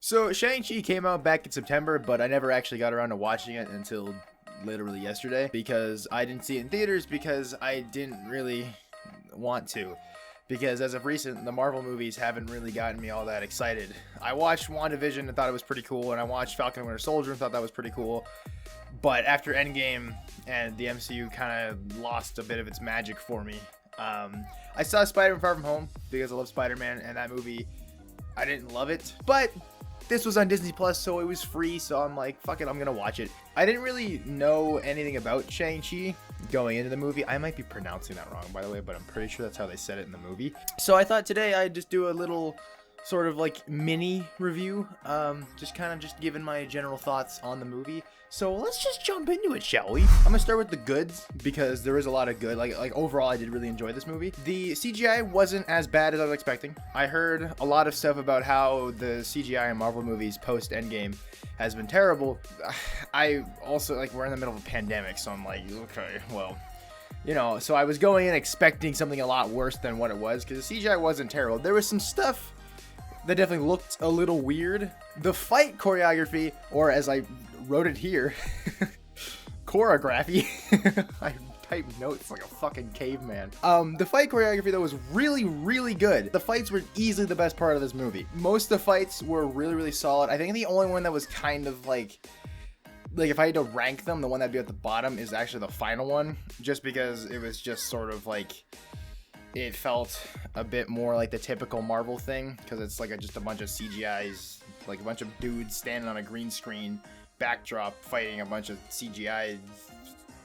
So Shang-Chi came out back in September, but I never actually got around to watching it until literally yesterday because I didn't see it in theaters because I didn't really want to. Because as of recent, the Marvel movies haven't really gotten me all that excited. I watched WandaVision and thought it was pretty cool, and I watched Falcon and Winter Soldier and thought that was pretty cool. But after Endgame and the MCU kind of lost a bit of its magic for me. I saw Spider-Man Far From Home because I love Spider-Man, and that movie, I didn't love it. But this was on Disney Plus, so it was free, so I'm like, fuck it, I'm gonna watch it. I didn't really know anything about Shang-Chi going into the movie. I might be pronouncing that wrong, by the way, but I'm pretty sure that's how they said it in the movie. So I thought today I'd just do a little sort of like mini review, just giving my general thoughts on the movie. So let's just jump into it, shall we? I'm gonna start with the goods because there is a lot of good. Like overall, I did really enjoy this movie. The CGI wasn't as bad as I was expecting. I heard a lot of stuff about how the CGI in Marvel movies post Endgame has been terrible. I also, like, we're in the middle of a pandemic, so I'm like, okay, well, you know, so I was going in expecting something a lot worse than what it was because the CGI wasn't terrible. There was some stuff that definitely looked a little weird. The fight choreography, or as I wrote it here, choreography. I type notes like a fucking caveman. The fight choreography though was really, really good. The fights were easily the best part of this movie. Most of the fights were really, really solid. I think the only one that was kind of like if I had to rank them, the one that'd be at the bottom is actually the final one, just because it was just sort of like, it felt a bit more like the typical Marvel thing, because it's like just a bunch of CGIs, like a bunch of dudes standing on a green screen backdrop fighting a bunch of CGI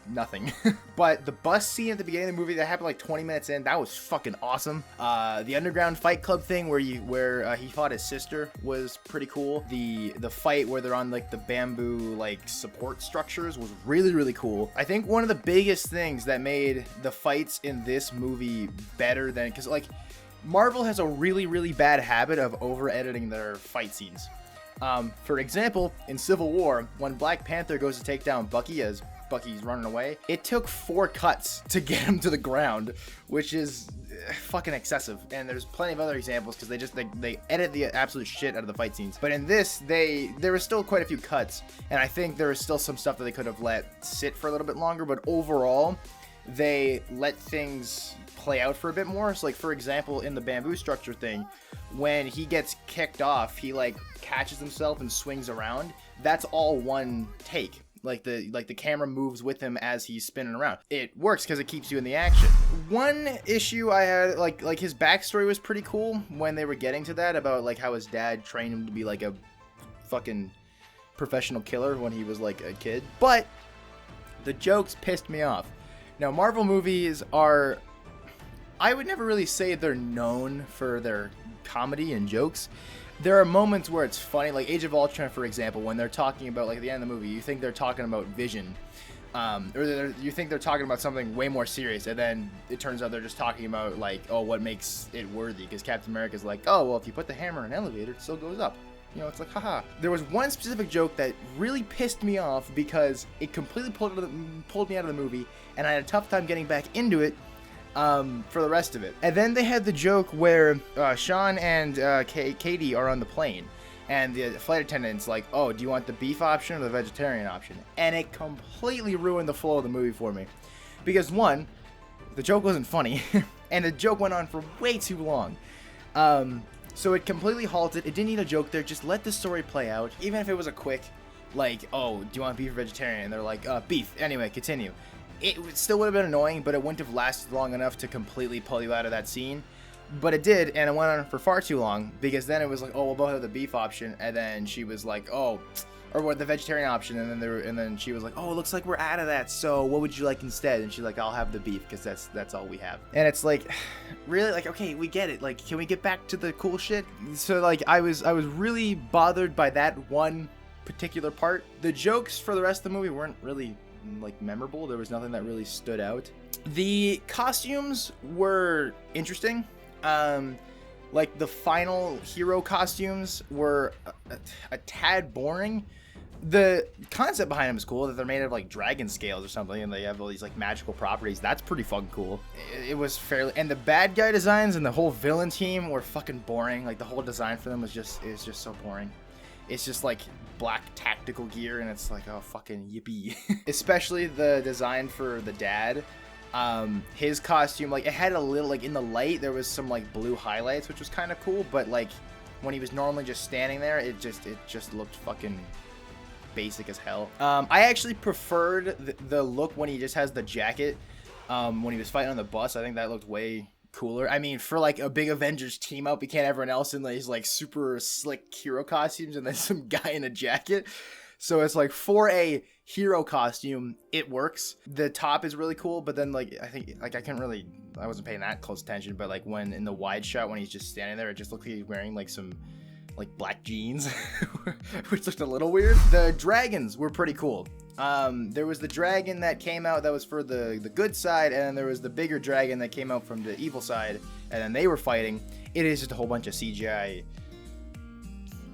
nothing. But the bus scene at the beginning of the movie that happened like 20 minutes in, that was fucking awesome. The underground fight club thing where he fought his sister was pretty cool. The fight where they're on like the bamboo like support structures was really, really cool. I think one of the biggest things that made the fights in this movie better than, because like Marvel has a really, really bad habit of over editing their fight scenes. For example, in Civil War, when Black Panther goes to take down Bucky as Bucky's running away, it took 4 cuts to get him to the ground, which is fucking excessive. And there's plenty of other examples because they edit the absolute shit out of the fight scenes. But in this, there was still quite a few cuts, and I think there was still some stuff that they could have let sit for a little bit longer. But overall, they let things play out for a bit more. So like, for example, in the bamboo structure thing, when he gets kicked off, he like catches himself and swings around. That's all one take. Like the camera moves with him as he's spinning around. It works because it keeps you in the action. One issue I had, like his backstory was pretty cool when they were getting to that, about like how his dad trained him to be like a fucking professional killer when he was like a kid. But the jokes pissed me off. Now, Marvel movies are, I would never really say they're known for their comedy and jokes. There are moments where it's funny, like Age of Ultron, for example, when they're talking about, like, at the end of the movie, you think they're talking about Vision, or you think they're talking about something way more serious, and then it turns out they're just talking about, like, oh, what makes it worthy, because Captain America's like, oh, well, if you put the hammer in an elevator, it still goes up. You know, it's like, haha. There was one specific joke that really pissed me off because it completely pulled me out of the movie, and I had a tough time getting back into it for the rest of it. And then they had the joke where Sean and Katie are on the plane, and the flight attendant's like, oh, do you want the beef option or the vegetarian option? And it completely ruined the flow of the movie for me. Because one, the joke wasn't funny, and the joke went on for way too long. So it completely halted. It didn't need a joke there. Just let the story play out. Even if it was a quick, like, oh, do you want beef or vegetarian? And they're like, beef. Anyway, continue. It still would have been annoying, but it wouldn't have lasted long enough to completely pull you out of that scene. But it did, and it went on for far too long, because then it was like, oh, we'll both have the beef option, and then she was like, oh, or what, the vegetarian option, and then she was like, oh, it looks like we're out of that, so what would you like instead? And she's like, I'll have the beef, because that's all we have. And it's like, really, like, okay, we get it, like, can we get back to the cool shit? So like, I was really bothered by that one particular part. The jokes for the rest of the movie weren't really like memorable. There was nothing that really stood out. The costumes were interesting. Like the final hero costumes were a tad boring. The concept behind them is cool, that they're made of like dragon scales or something, and they have all these like magical properties. That's pretty fucking cool. It was fairly, and the bad guy designs and the whole villain team were fucking boring. Like the whole design for them was just so boring. it's just like black tactical gear, and it's like, oh, fucking yippee. Especially the design for the dad. His costume, like, it had a little, like, in the light there was some like blue highlights, which was kind of cool, but like when he was normally just standing there, it just looked fucking basic as hell. I actually preferred the look when he just has the jacket. When he was fighting on the bus, I think that looked way cooler. I mean, for like a big Avengers team up, we can't have everyone else in these like super slick hero costumes and then some guy in a jacket. So it's like, for a hero costume, it works. The top is really cool, but then like I think like I wasn't paying that close attention, but like when in the wide shot when he's just standing there, it just looked like he's wearing like some like black jeans, which looked a little weird. The dragons were pretty cool. There was the dragon that came out that was for the good side, and then there was the bigger dragon that came out from the evil side, and then they were fighting. It is just a whole bunch of CGI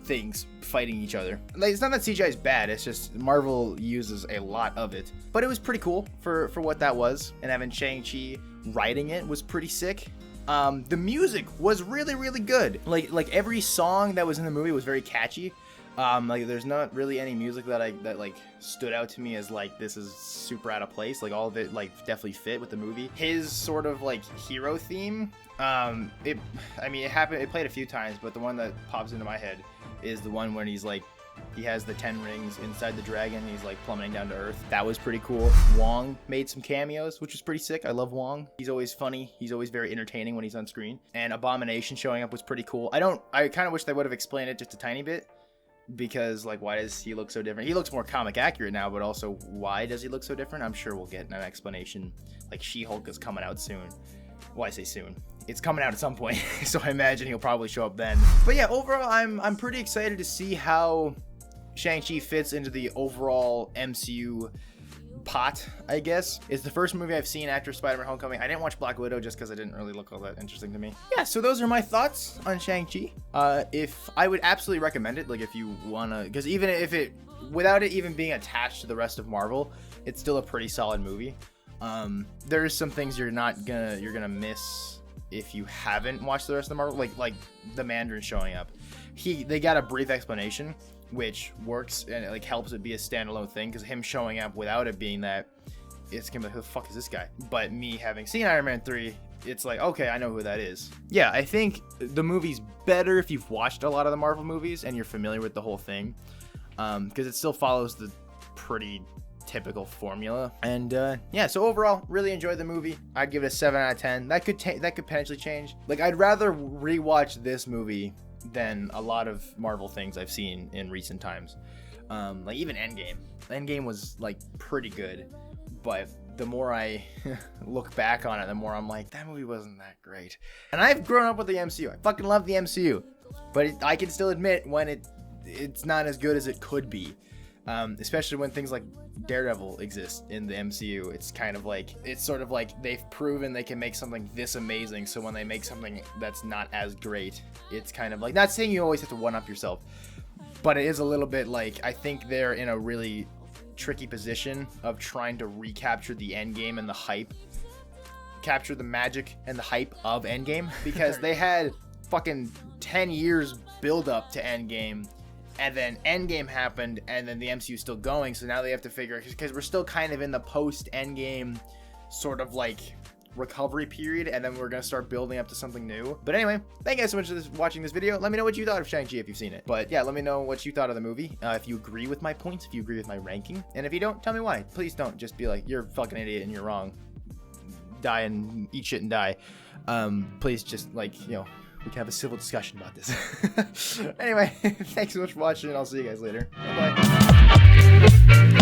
things fighting each other. Like, it's not that CGI is bad, it's just Marvel uses a lot of it. But it was pretty cool for what that was, and having Shang-Chi writing it was pretty sick. The music was really, really good. Like every song that was in the movie was very catchy. Like there's not really any music that like stood out to me as like this is super out of place. Like all of it like definitely fit with the movie. His sort of like hero theme, it played a few times, but the one that pops into my head is the one when he's like, he has the 10 rings inside the dragon. He's like plummeting down to earth. That was pretty cool. Wong made some cameos, which was pretty sick. I love Wong. He's always funny. He's always very entertaining when he's on screen. And Abomination showing up was pretty cool. I kind of wish they would have explained it just a tiny bit, because like, why does he look so different? He looks more comic accurate now, but also why does he look so different? I'm sure we'll get an explanation. Like, She-Hulk is coming out soon. Well, I say soon. It's coming out at some point, so I imagine he'll probably show up then. But yeah, overall, I'm pretty excited to see how Shang-Chi fits into the overall MCU pot, I guess. It's the first movie I've seen after Spider-Man Homecoming. I didn't watch Black Widow just because it didn't really look all that interesting to me. Yeah, so those are my thoughts on Shang-Chi. If I would absolutely recommend it, like if you wanna, because even if it, without it even being attached to the rest of Marvel, it's still a pretty solid movie. There's some things you're gonna miss if you haven't watched the rest of the Marvel, like the Mandarin showing up. They got a brief explanation, which works and it like helps it be a standalone thing, because him showing up without it being that, it's gonna be like, who the fuck is this guy? But me having seen Iron Man 3, it's like, okay, I know who that is. Yeah, I think the movie's better if you've watched a lot of the Marvel movies and you're familiar with the whole thing, because it still follows the pretty typical formula. And yeah, so overall, really enjoyed the movie. I'd give it a 7 out of 10. That could potentially change. Like, I'd rather rewatch this movie than a lot of Marvel things I've seen in recent times. Like even Endgame was like pretty good, but the more I look back on it, the more I'm like, that movie wasn't that great. And I've grown up with the MCU. I fucking love the MCU, but I can still admit when it's not as good as it could be. Especially when things like Daredevil exist in the MCU. It's sort of like they've proven they can make something this amazing, so when they make something that's not as great, it's kind of like, not saying you always have to one-up yourself, but it is a little bit like, I think they're in a really tricky position of trying to recapture the Endgame and the hype, capture the magic and the hype of Endgame, because they had fucking 10 years build up to Endgame, and then Endgame happened, and then the MCU is still going, so now they have to figure, because we're still kind of in the post-Endgame sort of like recovery period, and then we're going to start building up to something new. But anyway, thank you guys so much for watching this video. Let me know what you thought of Shang-Chi if you've seen it. But yeah, let me know what you thought of the movie. If you agree with my points, if you agree with my ranking, and if you don't, tell me why. Please don't just be like, you're a fucking idiot and you're wrong. Die and eat shit and die. Please just, like, you know, we can have a civil discussion about this. Anyway, thanks so much for watching, and I'll see you guys later. Bye-bye.